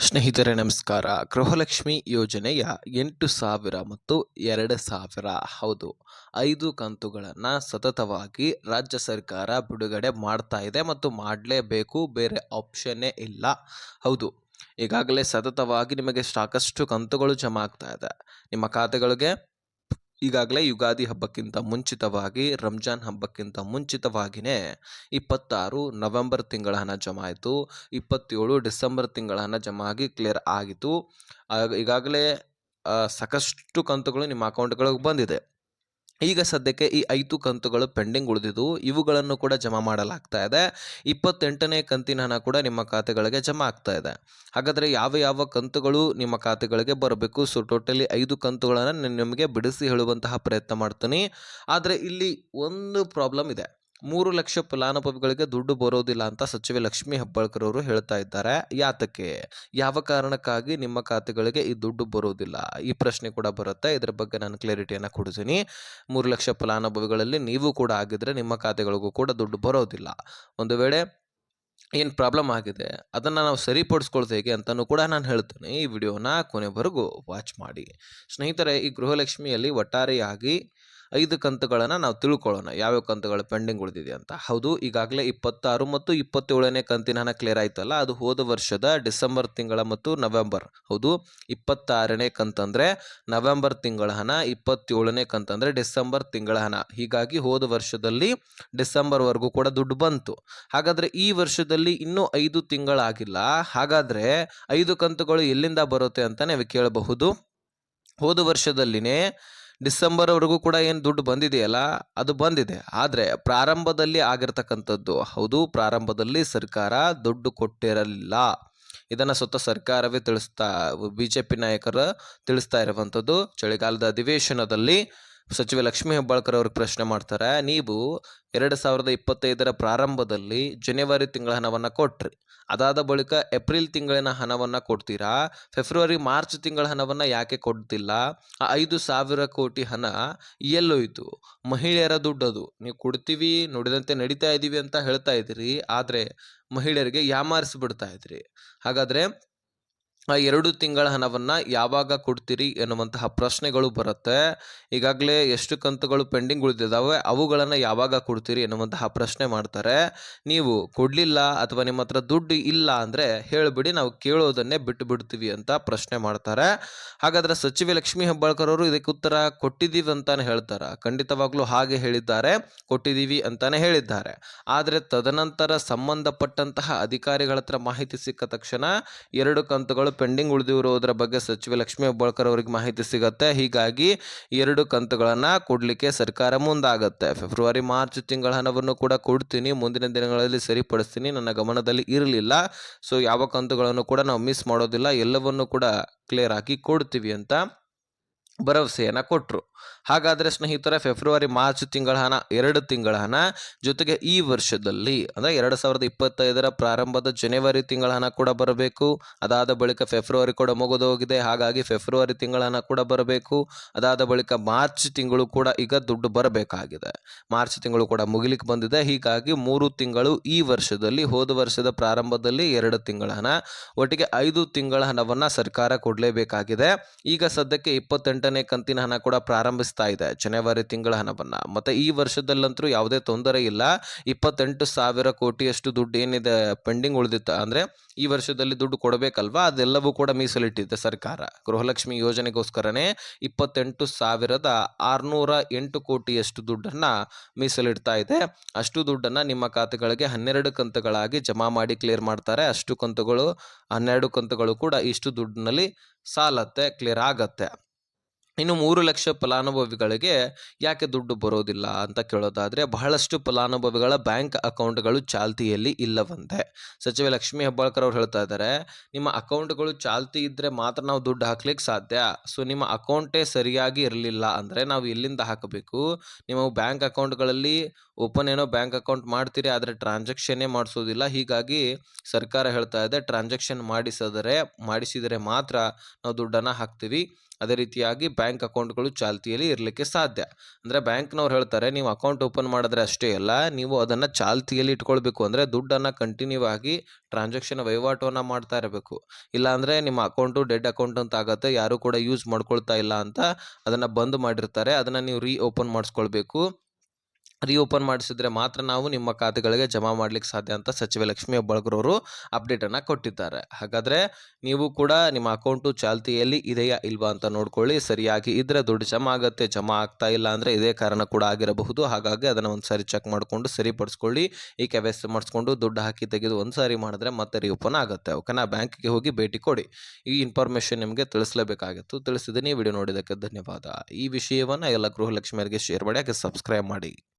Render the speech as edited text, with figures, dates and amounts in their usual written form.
ಸ್ನೇಹಿತರೆ ನಮಸ್ಕಾರ. ಗೃಹಲಕ್ಷ್ಮಿ ಯೋಜನೆಯ 8,000 ಮತ್ತು 2,000 ಹೌದು 5 ಕಂತುಗಳನ್ನು ಸತತವಾಗಿ ರಾಜ್ಯ ಸರ್ಕಾರ ಬಿಡುಗಡೆ ಮಾಡ್ತಾ ಇದೆ ಮತ್ತು ಮಾಡಲೇಬೇಕು, ಬೇರೆ ಆಪ್ಷನ್ನೇ ಇಲ್ಲ. ಹೌದು, ಈಗಾಗಲೇ ಸತತವಾಗಿ ನಿಮಗೆ ಸಾಕಷ್ಟು ಕಂತುಗಳು ಜಮಾ ಆಗ್ತಾ ಇದೆ ನಿಮ್ಮ ಖಾತೆಗಳಿಗೆ. ಈಗಾಗಲೇ ಯುಗಾದಿ ಹಬ್ಬಕ್ಕಿಂತ ಮುಂಚಿತವಾಗಿ, ರಂಜಾನ್ ಹಬ್ಬಕ್ಕಿಂತ ಮುಂಚಿತವಾಗಿಯೇ 26 ನವೆಂಬರ್ ತಿಂಗಳ ಹಣ ಜಮಾ ಆಯಿತು, 27 ಡಿಸೆಂಬರ್ ತಿಂಗಳ ಹಣ ಜಮಾ ಆಗಿ ಕ್ಲಿಯರ್ ಆಗಿತ್ತು. ಈಗಾಗಲೇ ಸಾಕಷ್ಟು ಕಂತುಗಳು ನಿಮ್ಮ ಅಕೌಂಟ್ಗಳಿಗೆ ಬಂದಿದೆ. ಈಗ ಸದ್ಯಕ್ಕೆ ಈ 5 ಕಂತುಗಳು ಪೆಂಡಿಂಗ್ ಉಳಿದಿದ್ದು, ಇವುಗಳನ್ನು ಕೂಡ ಜಮಾ ಮಾಡಲಾಗ್ತಾ ಇದೆ. 28ನೇ ಕಂತಿನ ಹಣ ಕೂಡ ನಿಮ್ಮ ಖಾತೆಗಳಿಗೆ ಜಮಾ ಆಗ್ತಾ ಇದೆ. ಹಾಗಾದರೆ ಯಾವ ಕಂತುಗಳು ನಿಮ್ಮ ಖಾತೆಗಳಿಗೆ ಬರಬೇಕು? ಸೊ ಟೋಟಲಿ 5 ಕಂತುಗಳನ್ನು ನಿಮಗೆ ಬಿಡಿಸಿ ಹೇಳುವಂತಹ ಪ್ರಯತ್ನ ಮಾಡ್ತೀನಿ. ಆದರೆ ಇಲ್ಲಿ ಒಂದು ಪ್ರಾಬ್ಲಮ್ ಇದೆ. 3 ಲಕ್ಷ ಫಲಾನುಭವಿಗಳಿಗೆ ದುಡ್ಡು ಬರೋದಿಲ್ಲ ಅಂತ ಸಚಿವೆ ಲಕ್ಷ್ಮೀ ಹೆಬ್ಬಾಳ್ಕರ್ ಅವರು ಹೇಳ್ತಾ ಇದ್ದಾರೆ. ಯಾತಕ್ಕೆ? ಯಾವ ಕಾರಣಕ್ಕಾಗಿ ನಿಮ್ಮ ಖಾತೆಗಳಿಗೆ ಈ ದುಡ್ಡು ಬರೋದಿಲ್ಲ? ಈ ಪ್ರಶ್ನೆ ಕೂಡ ಬರುತ್ತೆ. ಇದರ ಬಗ್ಗೆ ನಾನು ಕ್ಲಾರಿಟಿಯನ್ನು ಕೊಡ್ತೀನಿ. 3 ಲಕ್ಷ ಫಲಾನುಭವಿಗಳಲ್ಲಿ ನೀವು ಕೂಡ ಆಗಿದ್ರೆ ನಿಮ್ಮ ಖಾತೆಗಳಿಗೂ ಕೂಡ ದುಡ್ಡು ಬರೋದಿಲ್ಲ. ಒಂದು ವೇಳೆ ಏನು ಪ್ರಾಬ್ಲಮ್ ಆಗಿದೆ ಅದನ್ನು ನಾವು ಸರಿಪಡಿಸ್ಕೊಳ್ಳೋದು ಹೇಗೆ ಅಂತಲೂ ಕೂಡ ನಾನು ಹೇಳ್ತೀನಿ. ಈ ವಿಡಿಯೋನ ಕೊನೆವರೆಗೂ ವಾಚ್ ಮಾಡಿ. ಸ್ನೇಹಿತರೆ, ಈ ಗೃಹಲಕ್ಷ್ಮಿಯಲ್ಲಿ ಒಟ್ಟಾರೆಯಾಗಿ 5 ಕಂತುಗಳನ್ನು ನಾವು ತಿಳ್ಕೊಳ್ಳೋಣ. ಯಾವ್ಯಾವ ಕಂತುಗಳು ಪೆಂಡಿಂಗ್ ಉಳಿದಿದೆ ಅಂತ. ಹೌದು, ಈಗಾಗಲೇ 26 ಮತ್ತು 27ನೇ ಕಂತಿನ ಹಣ ಕ್ಲಿಯರ್ ಆಯ್ತಲ್ಲ, ಅದು ಹೋದ ವರ್ಷದ ಡಿಸೆಂಬರ್ ತಿಂಗಳ ಮತ್ತು ನವೆಂಬರ್. ಹೌದು, 26ನೇ ಕಂತಂದರೆ ನವೆಂಬರ್ ತಿಂಗಳ ಹಣ, 27ನೇ ಕಂತಂದರೆ ಡಿಸೆಂಬರ್ ತಿಂಗಳ ಹಣ. ಹೀಗಾಗಿ ಹೋದ ವರ್ಷದಲ್ಲಿ ಡಿಸೆಂಬರ್ವರೆಗೂ ಕೂಡ ದುಡ್ಡು ಬಂತು. ಹಾಗಾದರೆ ಈ ವರ್ಷದಲ್ಲಿ ಇನ್ನೂ 5 ತಿಂಗಳಾಗಿಲ್ಲ. ಹಾಗಾದರೆ 5 ಕಂತುಗಳು ಎಲ್ಲಿಂದ ಬರುತ್ತೆ ಅಂತ ನೀವು ಕೇಳಬಹುದು. ಹೋದ ವರ್ಷದಲ್ಲಿನೇ ಡಿಸೆಂಬರ್ವರೆಗೂ ಕೂಡ ಏನು ದುಡ್ಡು ಬಂದಿದೆಯಲ್ಲ, ಅದು ಬಂದಿದೆ. ಆದರೆ ಪ್ರಾರಂಭದಲ್ಲಿ ಆಗಿರ್ತಕ್ಕಂಥದ್ದು. ಹೌದು, ಪ್ರಾರಂಭದಲ್ಲಿ ಸರ್ಕಾರ ದುಡ್ಡು ಕೊಟ್ಟಿರಲಿಲ್ಲ. ಇದನ್ನು ಸ್ವತಃ ಸರ್ಕಾರವೇ BJP ನಾಯಕರು ತಿಳಿಸ್ತಾ ಇರುವಂಥದ್ದು. ಚಳಿಗಾಲದ ಅಧಿವೇಶನದಲ್ಲಿ ಸಚಿವೆ ಲಕ್ಷ್ಮೀ ಹೆಬ್ಬಾಳ್ಕರ್ ಅವ್ರಿಗೆ ಪ್ರಶ್ನೆ ಮಾಡ್ತಾರೆ. ನೀವು 2025ರ ಪ್ರಾರಂಭದಲ್ಲಿ ಜನವರಿ ತಿಂಗಳ ಹಣವನ್ನು ಕೊಟ್ರಿ, ಅದಾದ ಬಳಿಕ ಏಪ್ರಿಲ್ ತಿಂಗಳಿನ ಹಣವನ್ನು ಕೊಡ್ತೀರಾ, ಫೆಬ್ರವರಿ ಮಾರ್ಚ್ ತಿಂಗಳ ಹಣವನ್ನು ಯಾಕೆ ಕೊಡ್ತಿಲ್ಲ? ಆ 5,000 ಕೋಟಿ ಹಣ ಎಲ್ಲೋಯ್ತು? ಮಹಿಳೆಯರ ದುಡ್ಡದು. ನೀವು ಕೊಡ್ತೀವಿ, ನುಡಿದಂತೆ ನಡೀತಾ ಇದ್ದೀವಿ ಅಂತ ಹೇಳ್ತಾ ಇದ್ದೀರಿ, ಆದರೆ ಮಹಿಳೆಯರಿಗೆ ಯಾಮಾರಿಸಿಬಿಡ್ತಾ ಇದ್ರಿ. ಹಾಗಾದರೆ ಆ 2 ತಿಂಗಳ ಹಣವನ್ನು ಯಾವಾಗ ಕೊಡ್ತೀರಿ ಎನ್ನುವಂತಹ ಪ್ರಶ್ನೆಗಳು ಬರುತ್ತೆ. ಈಗಾಗಲೇ ಎಷ್ಟು ಕಂತುಗಳು ಪೆಂಡಿಂಗ್ ಉಳಿದಿದ್ದಾವೆ, ಅವುಗಳನ್ನು ಯಾವಾಗ ಕೊಡ್ತೀರಿ ಎನ್ನುವಂತಹ ಪ್ರಶ್ನೆ ಮಾಡ್ತಾರೆ. ನೀವು ಕೊಡಲಿಲ್ಲ ಅಥವಾ ನಿಮ್ಮ ಹತ್ರ ದುಡ್ಡು ಇಲ್ಲ ಅಂದರೆ ಹೇಳಿಬಿಡಿ, ನಾವು ಕೇಳೋದನ್ನೇ ಬಿಟ್ಟು ಬಿಡ್ತೀವಿ ಅಂತ ಪ್ರಶ್ನೆ ಮಾಡ್ತಾರೆ. ಹಾಗಾದರೆ ಸಚಿವೆ ಲಕ್ಷ್ಮೀ ಹೆಬ್ಬಾಳ್ಕರ್ ಅವರು ಇದಕ್ಕೆ ಉತ್ತರ ಕೊಟ್ಟಿದ್ದೀವಿ ಅಂತಾನೆ ಹೇಳ್ತಾರೆ. ಖಂಡಿತವಾಗ್ಲೂ ಹಾಗೆ ಹೇಳಿದ್ದಾರೆ, ಕೊಟ್ಟಿದ್ದೀವಿ ಅಂತಾನೆ ಹೇಳಿದ್ದಾರೆ. ಆದರೆ ತದನಂತರ ಸಂಬಂಧಪಟ್ಟಂತಹ ಅಧಿಕಾರಿಗಳ ಹತ್ರ ಮಾಹಿತಿ ಸಿಕ್ಕ ತಕ್ಷಣ 2 ಕಂತುಗಳು ಪೆಂಡಿಂಗ್ ಉಳಿದಿರೋದ್ರ ಬಗ್ಗೆ ಸಚಿವೆ ಲಕ್ಷ್ಮೀ ಹೆಬ್ಬಾಳ್ಕರ್ ಅವರಿಗೆ ಮಾಹಿತಿ ಸಿಗುತ್ತೆ. ಹೀಗಾಗಿ 2 ಕಂತುಗಳನ್ನು ಕೊಡಲಿಕ್ಕೆ ಸರ್ಕಾರ ಮುಂದಾಗುತ್ತೆ. ಫೆಬ್ರವರಿ ಮಾರ್ಚ್ ತಿಂಗಳ ಹಣವನ್ನು ಕೂಡ ಕೊಡ್ತೀನಿ, ಮುಂದಿನ ದಿನಗಳಲ್ಲಿ ಸರಿಪಡಿಸ್ತೀನಿ, ನನ್ನ ಗಮನದಲ್ಲಿ ಇರಲಿಲ್ಲ, ಸೊ ಯಾವ ಕಂತುಗಳನ್ನು ಕೂಡ ನಾವು ಮಿಸ್ ಮಾಡೋದಿಲ್ಲ, ಎಲ್ಲವನ್ನು ಕೂಡ ಕ್ಲಿಯರ್ ಆಗಿ ಕೊಡ್ತೀವಿ ಅಂತ ಭರವಸೆಯನ್ನು ಕೊಟ್ಟರು. ಹಾಗಾದರೆ ಸ್ನೇಹಿತರೆ, ಫೆಬ್ರವರಿ ಮಾರ್ಚ್ ತಿಂಗಳ ಹಣ 2 ತಿಂಗಳ ಹಣ, ಜೊತೆಗೆ ಈ ವರ್ಷದಲ್ಲಿ ಅಂದರೆ 2025ರ ಪ್ರಾರಂಭದ ಜನವರಿ ತಿಂಗಳ ಹಣ ಕೂಡ ಬರಬೇಕು. ಅದಾದ ಬಳಿಕ ಫೆಬ್ರವರಿ ಕೂಡ ಮುಗಿದು ಹೋಗಿದೆ, ಹಾಗಾಗಿ ಫೆಬ್ರವರಿ ತಿಂಗಳ ಹಣ ಕೂಡ ಬರಬೇಕು. ಅದಾದ ಬಳಿಕ ಮಾರ್ಚ್ ತಿಂಗಳು ಕೂಡ ಈಗ ದುಡ್ಡು ಬರಬೇಕಾಗಿದೆ. ಮಾರ್ಚ್ ತಿಂಗಳು ಕೂಡ ಮುಗಿಲಿಕ್ಕೆ ಬಂದಿದೆ. ಹೀಗಾಗಿ 3 ತಿಂಗಳು ಈ ವರ್ಷದಲ್ಲಿ, ಹೋದ ವರ್ಷದ ಪ್ರಾರಂಭದಲ್ಲಿ 2 ತಿಂಗಳ ಹಣ, ಒಟ್ಟಿಗೆ 5 ತಿಂಗಳ ಹಣವನ್ನು ಸರ್ಕಾರ ಕೊಡಲೇಬೇಕಾಗಿದೆ. ಈಗ ಸದ್ಯಕ್ಕೆ 28ನೇ ಕಂತಿನ ಹಣ ಕೂಡ ಪ್ರಾರಂಭಿಸ್ತಾ ಇದೆ, ಜನವರಿ ತಿಂಗಳ ಹಣವನ್ನು. ಮತ್ತು ಈ ವರ್ಷದಲ್ಲಂತೂ ಯಾವುದೇ ತೊಂದರೆ ಇಲ್ಲ. 28,000 ಕೋಟಿಯಷ್ಟು ದುಡ್ಡು ಏನಿದೆ ಪೆಂಡಿಂಗ್ ಉಳಿದಿತ್ತು, ಅಂದರೆ ಈ ವರ್ಷದಲ್ಲಿ ದುಡ್ಡು ಕೊಡಬೇಕಲ್ವಾ, ಅದೆಲ್ಲವೂ ಕೂಡ ಮೀಸಲಿಟ್ಟಿದೆ ಸರ್ಕಾರ. ಗೃಹಲಕ್ಷ್ಮಿ ಯೋಜನೆಗೋಸ್ಕರನೇ 28,608 ಕೋಟಿಯಷ್ಟು ದುಡ್ಡನ್ನು ಮೀಸಲಿಡ್ತಾ ಇದೆ. ಅಷ್ಟು ದುಡ್ಡನ್ನು ನಿಮ್ಮ ಖಾತೆಗಳಿಗೆ 12 ಕಂತುಗಳಾಗಿ ಜಮಾ ಮಾಡಿ ಕ್ಲಿಯರ್ ಮಾಡ್ತಾರೆ. ಅಷ್ಟು ಕಂತುಗಳು 12 ಕಂತುಗಳು ಕೂಡ ಇಷ್ಟು ದುಡ್ಡಿನಲ್ಲಿ ಸಾಲತ್ತೆ, ಕ್ಲಿಯರ್ ಆಗತ್ತೆ. ಇನ್ನು 3 ಲಕ್ಷ ಫಲಾನುಭವಿಗಳಿಗೆ ಯಾಕೆ ದುಡ್ಡು ಬರೋದಿಲ್ಲ ಅಂತ ಕೇಳೋದಾದರೆ, ಬಹಳಷ್ಟು ಫಲಾನುಭವಿಗಳ ಬ್ಯಾಂಕ್ ಅಕೌಂಟ್ಗಳು ಚಾಲ್ತಿಯಲ್ಲಿ ಇಲ್ಲವಂತೆ. ಸಚಿವೆ ಲಕ್ಷ್ಮೀ ಹೆಬ್ಬಾಳ್ಕರ್ ಅವರು ಹೇಳ್ತಾ ಇದ್ದಾರೆ, ನಿಮ್ಮ ಅಕೌಂಟ್ಗಳು ಚಾಲ್ತಿ ಇದ್ದರೆ ಮಾತ್ರ ನಾವು ದುಡ್ಡು ಹಾಕ್ಲಿಕ್ಕೆ ಸಾಧ್ಯ. ಸೊ ನಿಮ್ಮ ಅಕೌಂಟೇ ಸರಿಯಾಗಿ ಇರಲಿಲ್ಲ ಅಂದರೆ ನಾವು ಎಲ್ಲಿಂದ ಹಾಕಬೇಕು? ನೀವು ಬ್ಯಾಂಕ್ ಅಕೌಂಟ್ಗಳಲ್ಲಿ ಏನೋ ಬ್ಯಾಂಕ್ ಅಕೌಂಟ್ ಮಾಡ್ತೀರಿ, ಆದರೆ ಟ್ರಾನ್ಸಾಕ್ಷನ್ನೇ ಮಾಡಿಸೋದಿಲ್ಲ. ಹೀಗಾಗಿ ಸರ್ಕಾರ ಹೇಳ್ತಾ ಇದೆ, ಟ್ರಾನ್ಸಾಕ್ಷನ್ ಮಾಡಿಸಿದರೆ ಮಾತ್ರ ನಾವು ದುಡ್ಡನ್ನು ಹಾಕ್ತೀವಿ. ಅದೇ ರೀತಿಯಾಗಿ ಬ್ಯಾಂಕ್ ಅಕೌಂಟ್ಗಳು ಚಾಲ್ತಿಯಲ್ಲಿ ಇರಲಿಕ್ಕೆ ಸಾಧ್ಯ. ಅಂದರೆ ಬ್ಯಾಂಕ್ನವ್ರು ಹೇಳ್ತಾರೆ ನೀವು ಅಕೌಂಟ್ ಓಪನ್ ಮಾಡಿದ್ರೆ ಅಷ್ಟೇ ಅಲ್ಲ, ನೀವು ಅದನ್ನು ಚಾಲ್ತಿಯಲ್ಲಿ ಇಟ್ಕೊಳ್ಬೇಕು. ಅಂದರೆ ದುಡ್ಡನ್ನು ಕಂಟಿನ್ಯೂ ಆಗಿ ಟ್ರಾನ್ಸಾಕ್ಷನ್ ವಹಿವಾಟವನ್ನು ಮಾಡ್ತಾ ಇರಬೇಕು. ಇಲ್ಲಾಂದರೆ ನಿಮ್ಮ ಅಕೌಂಟು ಡೆಡ್ ಅಕೌಂಟ್ ಅಂತ ಆಗುತ್ತೆ, ಯಾರು ಕೂಡ ಯೂಸ್ ಮಾಡ್ಕೊಳ್ತಾ ಇಲ್ಲ ಅಂತ ಅದನ್ನು ಬಂದ್ ಮಾಡಿರ್ತಾರೆ. ಅದನ್ನು ನೀವು ಓಪನ್ ಮಾಡಿಸ್ಕೊಳ್ಬೇಕು. ಓಪನ್ ಮಾಡಿಸಿದ್ರೆ ಮಾತ್ರ ನಾವು ನಿಮ್ಮ ಖಾತೆಗಳಿಗೆ ಜಮಾ ಮಾಡ್ಲಿಕ್ಕೆ ಸಾಧ್ಯ ಅಂತ ಸಚಿವ ಲಕ್ಷ್ಮೀ ಹೆಬ್ಬಾಳ್ಕರ್ ಅವರು ಅಪ್ಡೇಟನ್ನು ಕೊಟ್ಟಿದ್ದಾರೆ. ಹಾಗಾದರೆ ನೀವು ಕೂಡ ನಿಮ್ಮ ಅಕೌಂಟು ಚಾಲ್ತಿಯಲ್ಲಿ ಇದೆಯಾ ಇಲ್ವಾ ಅಂತ ನೋಡ್ಕೊಳ್ಳಿ. ಸರಿಯಾಗಿ ಇದ್ದರೆ ದುಡ್ಡು ಜಮಾ ಆಗುತ್ತೆ, ಜಮಾ ಆಗ್ತಾ ಇಲ್ಲ ಅಂದರೆ ಇದೇ ಕಾರಣ ಕೂಡ ಆಗಿರಬಹುದು. ಹಾಗಾಗಿ ಅದನ್ನು ಒಂದು ಸಾರಿ ಚೆಕ್ ಮಾಡಿಕೊಂಡು ಸರಿಪಡಿಸ್ಕೊಳ್ಳಿ. ಈ KYC ಮಾಡಿಸ್ಕೊಂಡು ದುಡ್ಡು ಹಾಕಿ ತೆಗೆದು ಒಂದು ಸಾರಿ ಮಾಡಿದ್ರೆ ಮತ್ತೆ ಓಪನ್ ಆಗುತ್ತೆ. ಓಕೆನಾ? ಬ್ಯಾಂಕಿಗೆ ಹೋಗಿ ಭೇಟಿ ಕೊಡಿ. ಈ ಇನ್ಫಾರ್ಮೇಷನ್ ನಿಮಗೆ ತಿಳಿಸಲೇಬೇಕಾಗಿತ್ತು, ತಿಳಿಸಿದ್ದೀನಿ. ವಿಡಿಯೋ ನೋಡಿದ್ದಕ್ಕೆ ಧನ್ಯವಾದ. ಈ ವಿಷಯವನ್ನು ಎಲ್ಲ ಗೃಹಲಕ್ಷ್ಮಿಯರಿಗೆ ಶೇರ್ ಮಾಡಿ, ಹಾಗೆ ಸಬ್ಸ್ಕ್ರೈಬ್ ಮಾಡಿ.